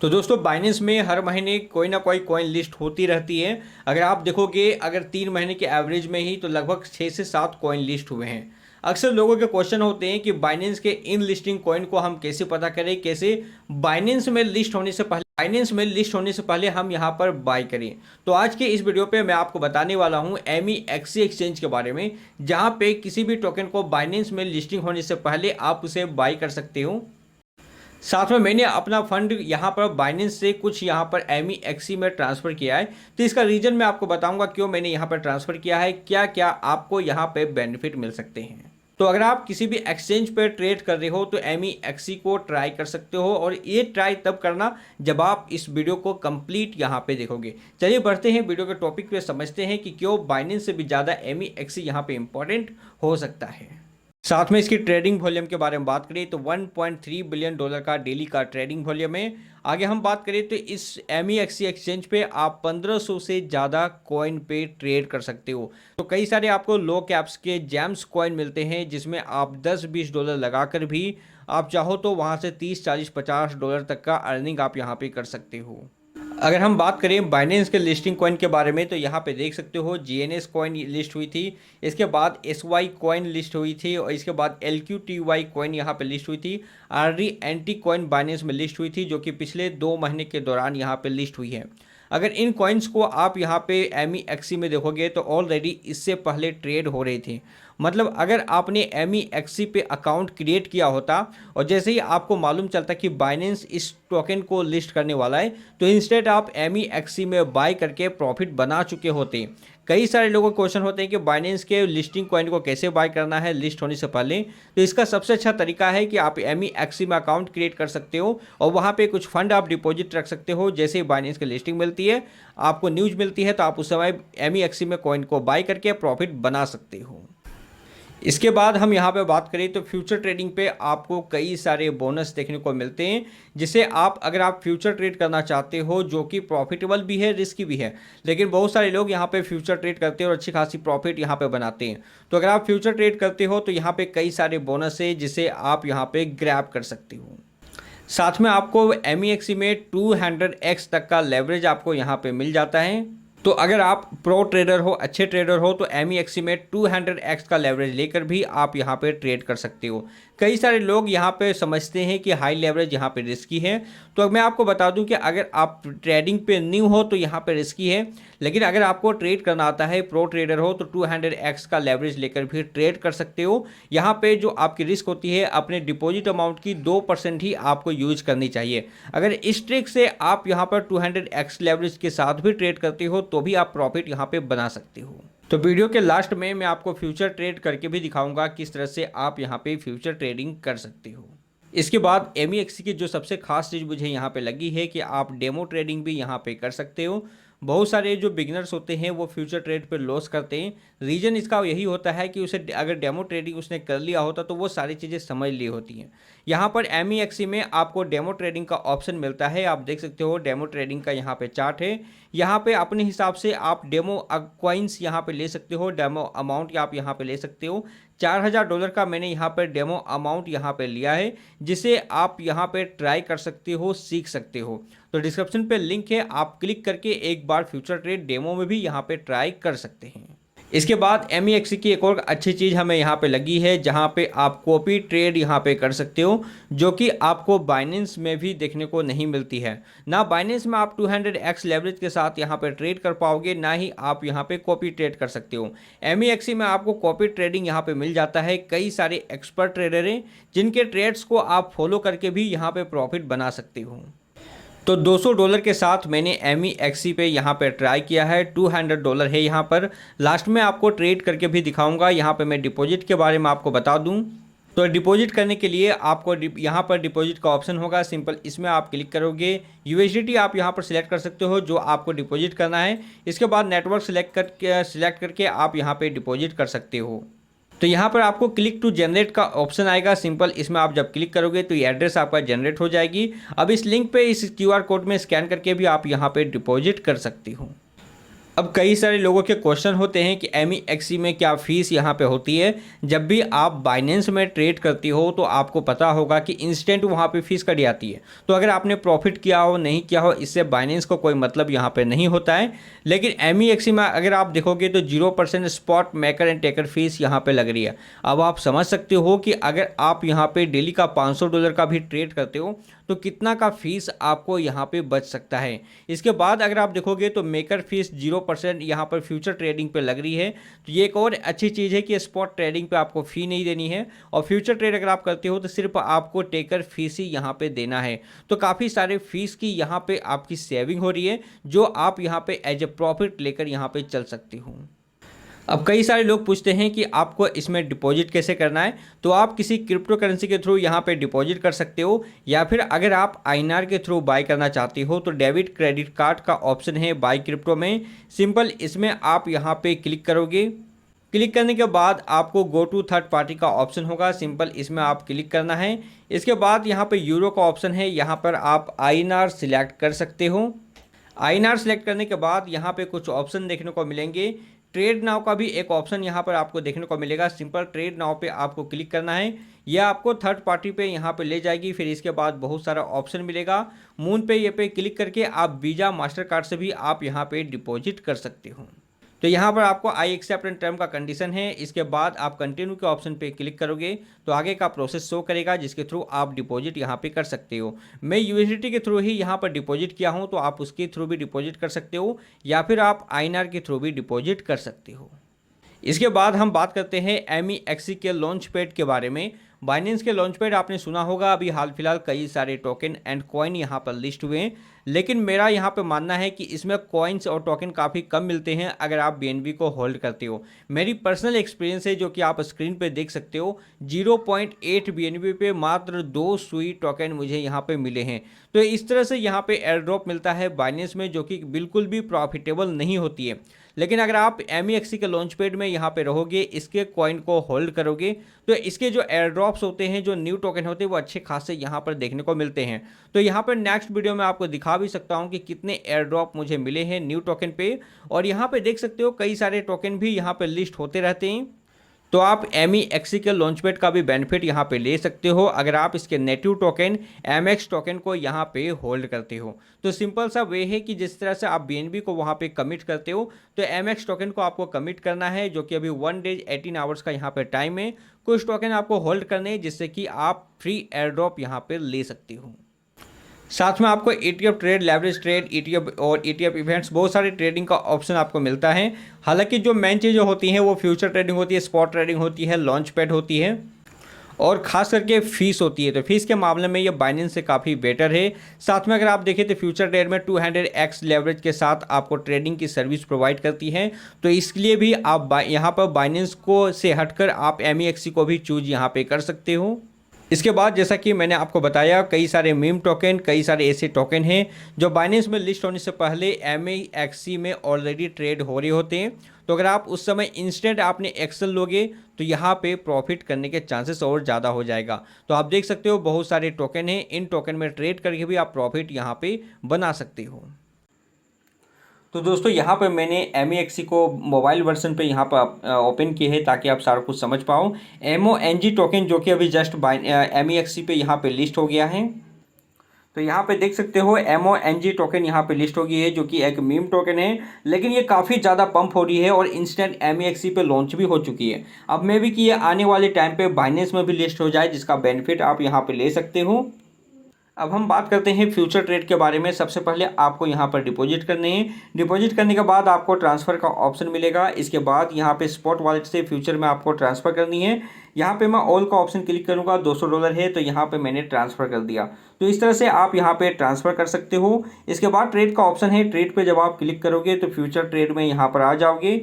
तो दोस्तों बाइनेंस में हर महीने कोई ना कोई कॉइन लिस्ट होती रहती है। अगर आप देखोगे अगर 3 महीने के एवरेज में ही तो लगभग 6 से 7 कॉइन लिस्ट हुए हैं। अक्सर लोगों के क्वेश्चन होते हैं कि बाइनेंस के इन लिस्टिंग कॉइन को हम कैसे पता करें, कैसे बाइनेंस में लिस्ट होने से पहले हम यहाँ पर बाय करें। तो आज के इस वीडियो पे मैं आपको बताने वाला हूँ MEXC एक्सचेंज के बारे में, जहाँ पे किसी भी टोकन को बाइनेंस में लिस्टिंग होने से पहले आप उसे बाय कर सकते हो। साथ में मैंने अपना फंड यहाँ पर बाइनेंस से कुछ यहाँ पर MEXC में ट्रांसफ़र किया है। तो इसका रीज़न मैं आपको बताऊंगा क्यों मैंने यहाँ पर ट्रांसफ़र किया है, क्या क्या आपको यहाँ पे बेनिफिट मिल सकते हैं। तो अगर आप किसी भी एक्सचेंज पर ट्रेड कर रहे हो तो MEXC को ट्राई कर सकते हो, और ये ट्राई तब करना जब आप इस वीडियो को कंप्लीट यहाँ पे देखोगे। चलिए बढ़ते हैं वीडियो के टॉपिक पे, समझते हैं कि क्यों बाइनेंस से भी ज़्यादा MEXC यहाँ पे इम्पोर्टेंट हो सकता है। साथ में इसकी ट्रेडिंग वॉल्यूम के बारे में बात करें तो $1.3 बिलियन का डेली का ट्रेडिंग वॉल्यूम है। आगे हम बात करें तो इस MEXC एक्सचेंज पे आप 1500 से ज़्यादा कॉइन पे ट्रेड कर सकते हो। तो कई सारे आपको लो कैप्स के जैम्स कॉइन मिलते हैं, जिसमें आप $10-20 लगाकर भी आप चाहो तो वहाँ से $30-40-50 तक का अर्निंग आप यहाँ पे कर सकते हो। अगर हम बात करें बाइनेंस के लिस्टिंग कॉइन के बारे में तो यहाँ पे देख सकते हो GNS कॉइन लिस्ट हुई थी, इसके बाद SY कॉइन लिस्ट हुई थी, और इसके बाद LQTY कॉइन यहाँ पे लिस्ट हुई थी। RDNT कॉइन बाइनेंस में लिस्ट हुई थी, जो कि पिछले 2 महीने के दौरान यहाँ पे लिस्ट हुई है। अगर इन कॉइन्स को आप यहाँ पे MEXC में देखोगे तो ऑलरेडी इससे पहले ट्रेड हो रही थी। मतलब अगर आपने MEXC पे अकाउंट क्रिएट किया होता और जैसे ही आपको मालूम चलता कि बाइनेंस इस टोकन को लिस्ट करने वाला है, तो इंस्टेड आप MEXC में बाय करके प्रॉफिट बना चुके होते। कई सारे लोगों को क्वेश्चन होते हैं कि बाइनेंस के लिस्टिंग कॉइन को कैसे बाय करना है लिस्ट होने से पहले। तो इसका सबसे अच्छा तरीका है कि आप MEXC में अकाउंट क्रिएट कर सकते हो और वहाँ पे कुछ फंड आप डिपॉजिट रख सकते हो। जैसे ही बाइनेंस की लिस्टिंग मिलती है, आपको न्यूज़ मिलती है, तो आप उस समय MEXC में कॉइन को बाय करके प्रॉफिट बना सकते हो। इसके बाद हम यहाँ पे बात करें तो फ्यूचर ट्रेडिंग पे आपको कई सारे बोनस देखने को मिलते हैं, जिसे आप अगर आप फ्यूचर ट्रेड करना चाहते हो, जो कि प्रॉफिटेबल भी है, रिस्की भी है, लेकिन बहुत सारे लोग यहाँ पे फ्यूचर ट्रेड करते हैं और अच्छी खासी प्रॉफिट यहाँ पे बनाते हैं। तो अगर आप फ्यूचर ट्रेड करते हो तो यहाँ पे कई सारे बोनस है जिसे आप यहाँ पे ग्रैब कर सकते हो। साथ में आपको MEXC में 200x तक का लेवरेज आपको यहाँ पे मिल जाता है। तो अगर आप प्रो ट्रेडर हो, अच्छे ट्रेडर हो, तो MEXC में 200x का लेवरेज लेकर भी आप यहाँ पे ट्रेड कर सकते हो। कई सारे लोग यहाँ पे समझते हैं कि हाई लेवरेज यहाँ पे रिस्की है। तो मैं आपको बता दूं कि अगर आप ट्रेडिंग पे न्यू हो तो यहाँ पे रिस्की है, लेकिन अगर आपको ट्रेड करना आता है, प्रो ट्रेडर हो, तो 200x का लेवरेज लेकर भी ट्रेड कर सकते हो। यहाँ पे जो आपकी रिस्क होती है, अपने डिपॉजिट अमाउंट की 2% ही आपको यूज करनी चाहिए। अगर इस ट्रिक से आप यहाँ पर 200x लेवरेज के साथ भी ट्रेड करते हो तो भी आप प्रॉफिट यहाँ पे बना सकते हो। तो वीडियो के लास्ट में मैं आपको फ्यूचर ट्रेड करके भी दिखाऊंगा किस तरह से आप यहाँ पे फ्यूचर ट्रेडिंग कर सकते हो। इसके बाद MEXC की जो सबसे खास चीज़ मुझे यहाँ पे लगी है कि आप डेमो ट्रेडिंग भी यहाँ पे कर सकते हो। बहुत सारे जो बिगिनर्स होते हैं वो फ्यूचर ट्रेड पे लॉस करते हैं। रीज़न इसका यही होता है कि उसे अगर डेमो ट्रेडिंग उसने कर लिया होता तो वो सारी चीज़ें समझ ली होती हैं। यहाँ पर MEXC में आपको डेमो ट्रेडिंग का ऑप्शन मिलता है। आप देख सकते हो डेमो ट्रेडिंग का यहाँ पे चार्ट है। यहाँ पे अपने हिसाब से आप डेमो कॉइन्स यहाँ पे ले सकते हो, डेमो अमाउंट आप यहाँ पे ले सकते हो। $4000 का मैंने यहाँ पर डेमो अमाउंट यहाँ पे लिया है, जिसे आप यहाँ पे ट्राई कर सकते हो, सीख सकते हो। तो डिस्क्रिप्शन पे लिंक है, आप क्लिक करके एक बार फ्यूचर ट्रेड डेमो में भी यहाँ पे ट्राई कर सकते हैं। इसके बाद MEXC की एक और अच्छी चीज़ हमें यहाँ पे लगी है, जहाँ पे आप कॉपी ट्रेड यहाँ पे कर सकते हो, जो कि आपको बाइनेंस में भी देखने को नहीं मिलती है। ना बाइनेंस में आप 200x लेवरेज के साथ यहाँ पे ट्रेड कर पाओगे, ना ही आप यहाँ पे कॉपी ट्रेड कर सकते हो। MEXC में आपको कॉपी ट्रेडिंग यहाँ पे मिल जाता है। कई सारे एक्सपर्ट ट्रेडर हैं जिनके ट्रेड्स को आप फॉलो करके भी यहाँ पे प्रॉफिट बना सकते हो। तो $200 के साथ मैंने MEXC पे यहाँ पे ट्राई किया है। $200 है यहाँ पर। लास्ट में आपको ट्रेड करके भी दिखाऊंगा। यहाँ पे मैं डिपॉजिट के बारे में आपको बता दूँ तो डिपॉजिट करने के लिए आपको यहाँ पर डिपॉजिट का ऑप्शन होगा, सिंपल इसमें आप क्लिक करोगे। USDT आप यहाँ पर सिलेक्ट कर सकते हो जो आपको डिपॉजिट करना है। इसके बाद नेटवर्क सिलेक्ट करके आप यहाँ पर डिपॉजिट कर सकते हो। तो यहाँ पर आपको क्लिक टू जनरेट का ऑप्शन आएगा, सिंपल इसमें आप जब क्लिक करोगे तो ये एड्रेस आपका जनरेट हो जाएगी। अब इस लिंक पे इस QR कोड में स्कैन करके भी आप यहाँ पे डिपॉजिट कर सकते हो। अब कई सारे लोगों के क्वेश्चन होते हैं कि MEXC में क्या फ़ीस यहाँ पे होती है। जब भी आप बाइनेंस में ट्रेड करती हो तो आपको पता होगा कि इंस्टेंट वहाँ पे फ़ीस कट जाती है। तो अगर आपने प्रॉफिट किया हो नहीं किया हो, इससे बाइनेंस को कोई मतलब यहाँ पे नहीं होता है। लेकिन MEXC में अगर आप देखोगे तो 0% spot maker and taker fees यहाँ पे लग रही है। अब आप समझ सकते हो कि अगर आप यहाँ पे डेली का $500 का भी ट्रेड करते हो तो कितना का फीस आपको यहाँ पे बच सकता है। इसके बाद अगर आप देखोगे तो मेकर फीस 0% यहाँ पर फ्यूचर ट्रेडिंग पे लग रही है। तो ये एक और अच्छी चीज़ है कि स्पॉट ट्रेडिंग पे आपको फ़ी नहीं देनी है, और फ्यूचर ट्रेड अगर आप करते हो तो सिर्फ आपको टेकर फीस ही यहाँ पे देना है। तो काफ़ी सारे फीस की यहाँ पे आपकी सेविंग हो रही है, जो आप यहाँ पे एज ए प्रॉफिट लेकर यहाँ पे चल सकती हो। अब कई सारे लोग पूछते हैं कि आपको इसमें डिपॉजिट कैसे करना है। तो आप किसी क्रिप्टो करेंसी के थ्रू यहाँ पे डिपॉजिट कर सकते हो, या फिर अगर आप INR के थ्रू बाय करना चाहते हो तो डेबिट क्रेडिट कार्ड का ऑप्शन है बाय क्रिप्टो में। सिंपल इसमें आप यहाँ पे क्लिक करोगे। क्लिक करने के बाद आपको गो टू थर्ड पार्टी का ऑप्शन होगा, सिंपल इसमें आप क्लिक करना है। इसके बाद यहाँ पे यूरो का ऑप्शन है, यहाँ पर आप INR सिलेक्ट कर सकते हो। INR सेलेक्ट करने के बाद यहाँ पे कुछ ऑप्शन देखने को मिलेंगे। ट्रेड नाउ का भी एक ऑप्शन यहाँ पर आपको देखने को मिलेगा। सिंपल ट्रेड नाउ पे आपको क्लिक करना है, यह आपको थर्ड पार्टी पे यहाँ पे ले जाएगी। फिर इसके बाद बहुत सारा ऑप्शन मिलेगा। मून पे ये पे क्लिक करके आप वीज़ा मास्टर कार्ड से भी आप यहाँ पे डिपॉजिट कर सकते हो। तो यहाँ पर आपको आई एक्सेप्ट एंड टर्म का कंडीशन है। इसके बाद आप कंटिन्यू के ऑप्शन पे क्लिक करोगे तो आगे का प्रोसेस शो करेगा, जिसके थ्रू आप डिपॉजिट यहाँ पे कर सकते हो। मैं USDT के थ्रू ही यहाँ पर डिपॉजिट किया हूँ, तो आप उसके थ्रू भी डिपॉजिट कर सकते हो, या फिर आप INR के थ्रू भी डिपॉजिट कर सकते हो। इसके बाद हम बात करते हैं MEXC के लॉन्च पैड के बारे में। बाइनेंस के लॉन्च पैड आपने सुना होगा, अभी हाल फिलहाल कई सारे टोकन एंड कॉइन यहाँ पर लिस्ट हुए हैं, लेकिन मेरा यहाँ पे मानना है कि इसमें कॉइन्स और टोकन काफ़ी कम मिलते हैं अगर आप BNB को होल्ड करते हो। मेरी पर्सनल एक्सपीरियंस है, जो कि आप स्क्रीन पे देख सकते हो। 0.8 BNB पे मात्र 2 सुई टोकन मुझे यहाँ पे मिले हैं। तो इस तरह से यहाँ पे एयर ड्रॉप मिलता है बाइनेंस में, जो कि बिल्कुल भी प्रॉफिटेबल नहीं होती है। लेकिन अगर आप MEXC के लॉन्च पैड में यहाँ पे रहोगे, इसके कॉइन को होल्ड करोगे, तो इसके जो एयर ड्रॉप्स होते हैं, जो न्यू टोकन होते हैं, वो अच्छे खासे यहाँ पर देखने को मिलते हैं। तो यहाँ पर नेक्स्ट वीडियो में आपको दिखा भी सकता हूँ कि कितने एयर ड्रॉप मुझे मिले हैं न्यू टोकन पे। और यहाँ पे देख सकते हो कई सारे टोकन भी यहाँ पर लिस्ट होते रहते हैं। तो आप MEXC के लॉन्चपैड का भी बेनिफिट यहाँ पे ले सकते हो अगर आप इसके नेटिव टोकन MX टोकन को यहाँ पे होल्ड करते हो। तो सिंपल सा वे है कि जिस तरह से आप BNB को वहाँ पे कमिट करते हो, तो MX टोकन को आपको कमिट करना है, जो कि अभी 1 डेज 18 आवर्स का यहाँ पे टाइम है। कुछ टोकन आपको होल्ड करने हैं, जिससे कि आप फ्री एयर ड्रॉप यहाँ पे ले सकते हो। साथ में आपको ETF trade, leverage trade, ETF और ETF इवेंट्स, बहुत सारे ट्रेडिंग का ऑप्शन आपको मिलता है। हालांकि जो मेन चीज़ें होती हैं वो फ्यूचर ट्रेडिंग होती है, स्पॉट ट्रेडिंग होती है, लॉन्च पैड होती है, और ख़ास करके फ़ीस होती है। तो फीस के मामले में ये बाइनेंस से काफ़ी बेटर है। साथ में अगर आप देखें तो फ्यूचर ट्रेड में 200x लेवरेज के साथ आपको ट्रेडिंग की सर्विस प्रोवाइड करती है। तो इसलिए भी आप यहाँ पर बाइनेंस को से हटकर आप MEXC को भी चूज यहाँ पे कर सकते हो। इसके बाद जैसा कि मैंने आपको बताया, कई सारे मीम टोकन, कई सारे ऐसे टोकन हैं जो बाइनेंस में लिस्ट होने से पहले MEXC में ऑलरेडी ट्रेड हो रहे होते हैं। तो अगर आप उस समय इंस्टेंट आपने एक्सेल लोगे तो यहाँ पे प्रॉफिट करने के चांसेस और ज़्यादा हो जाएगा। तो आप देख सकते हो बहुत सारे टोकन हैं, इन टोकन में ट्रेड करके भी आप प्रॉफिट यहाँ पे बना सकते हो। तो दोस्तों यहाँ पर मैंने MEXC को मोबाइल वर्जन पे यहाँ पर ओपन किए है ताकि आप सारा कुछ समझ पाओ। MONG टोकन जो कि अभी जस्ट MEXC पे यहाँ पे लिस्ट हो गया है। तो यहाँ पे देख सकते हो MONG टोकन यहाँ पे लिस्ट हो गई है, जो कि एक मीम टोकन है, लेकिन ये काफ़ी ज़्यादा पंप हो रही है और इंस्टेंट MEXC पे लॉन्च भी हो चुकी है। अब मैं भी कि ये आने वाले टाइम पे बाइनेंस में भी लिस्ट हो जाए, जिसका बेनिफिट आप यहाँ पे ले सकते हो। अब हम बात करते हैं फ्यूचर ट्रेड के बारे में। सबसे पहले आपको यहाँ पर डिपॉजिट करने हैं। डिपॉजिट करने के बाद आपको ट्रांसफ़र का ऑप्शन मिलेगा। इसके बाद यहाँ पे स्पॉट वॉलेट से फ्यूचर में आपको ट्रांसफ़र करनी है। यहाँ पे मैं ऑल का ऑप्शन क्लिक करूँगा, $200 है, तो यहाँ पे मैंने ट्रांसफ़र कर दिया। तो इस तरह से आप यहाँ पे ट्रांसफ़र कर सकते हो। इसके बाद ट्रेड का ऑप्शन है, ट्रेड पे जब आप क्लिक करोगे तो फ्यूचर ट्रेड में यहाँ पर आ जाओगे।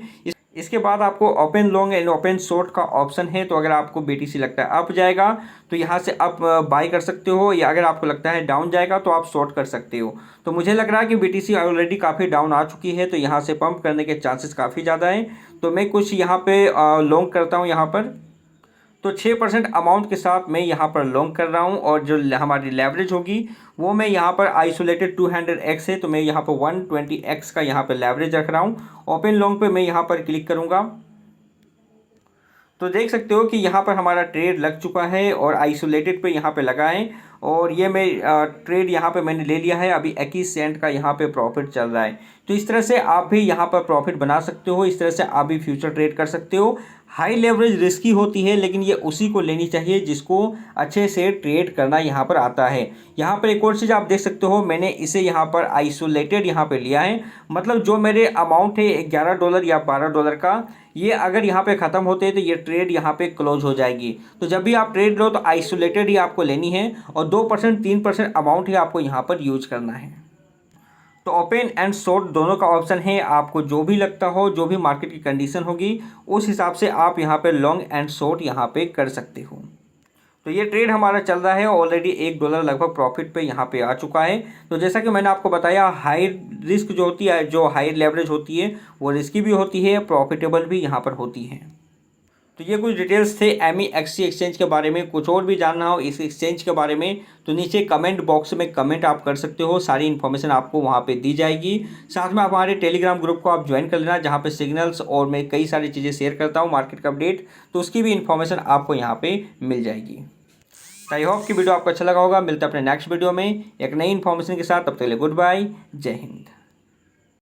इसके बाद आपको open long and open short का ऑप्शन है। तो अगर आपको BTC लगता है अप जाएगा तो यहाँ से अप बाय कर सकते हो, या अगर आपको लगता है डाउन जाएगा तो आप शॉर्ट कर सकते हो। तो मुझे लग रहा है कि BTC ऑलरेडी काफ़ी डाउन आ चुकी है, तो यहाँ से पंप करने के चांसेस काफ़ी ज़्यादा हैं। तो मैं कुछ यहाँ पे लॉन्ग करता हूँ यहाँ पर। तो 6% अमाउंट के साथ मैं यहाँ पर लॉन्ग कर रहा हूँ और जो हमारी लेवरेज होगी वो मैं यहाँ पर आइसोलेटेड 200x है, तो मैं यहाँ पर 120x का यहाँ पर लेवरेज रख रहा हूँ। ओपन लॉन्ग पे मैं यहाँ पर क्लिक करूँगा तो देख सकते हो कि यहाँ पर हमारा ट्रेड लग चुका है और आइसोलेटेड पे यहाँ पे लगा है और ये मैं ट्रेड यहाँ पे मैंने ले लिया है। अभी 21 सेंट का यहाँ पे प्रॉफिट चल रहा है। तो इस तरह से आप भी यहाँ पर प्रॉफिट बना सकते हो, इस तरह से आप भी फ्यूचर ट्रेड कर सकते हो। हाई लेवरेज रिस्की होती है, लेकिन ये उसी को लेनी चाहिए जिसको अच्छे से ट्रेड करना यहाँ पर आता है। यहाँ पर एक और चीज़ आप देख सकते हो, मैंने इसे यहाँ पर आइसोलेटेड यहाँ पे लिया है, मतलब जो मेरे अमाउंट है $11 या $12 का, ये अगर यहाँ पे ख़त्म होते हैं तो ये ट्रेड यहाँ पे क्लोज हो जाएगी। तो जब भी आप ट्रेड लो तो आइसोलेटेड ही आपको लेनी है और 2% 3% अमाउंट ही आपको यहाँ पर यूज करना है। तो ओपन एंड शॉर्ट दोनों का ऑप्शन है, आपको जो भी लगता हो, जो भी मार्केट की कंडीशन होगी उस हिसाब से आप यहाँ पे लॉन्ग एंड शॉर्ट यहाँ पे कर सकते हो। तो ये ट्रेड हमारा चल रहा है, ऑलरेडी $1 लगभग प्रॉफिट पे यहाँ पे आ चुका है। तो जैसा कि मैंने आपको बताया, हाई रिस्क जो होती है, जो हाई लेवरेज होती है वो रिस्की भी होती है, प्रॉफिटेबल भी यहाँ पर होती है। तो ये कुछ डिटेल्स थे MEXC एक्सचेंज के बारे में। कुछ और भी जानना हो इस एक्सचेंज के बारे में तो नीचे कमेंट बॉक्स में कमेंट आप कर सकते हो, सारी इन्फॉर्मेशन आपको वहाँ पे दी जाएगी। साथ में हमारे टेलीग्राम ग्रुप को आप ज्वाइन कर लेना, जहाँ पे सिग्नल्स और मैं कई सारी चीज़ें शेयर करता हूँ, मार्केट का अपडेट, तो उसकी भी इन्फॉर्मेशन आपको यहाँ पर मिल जाएगी। आई होप कि वीडियो आपको अच्छा लगा होगा। मिलता है अपने नेक्स्ट वीडियो में एक नई इन्फॉर्मेशन के साथ, तब तक के लिए गुड बाय, जय हिंद।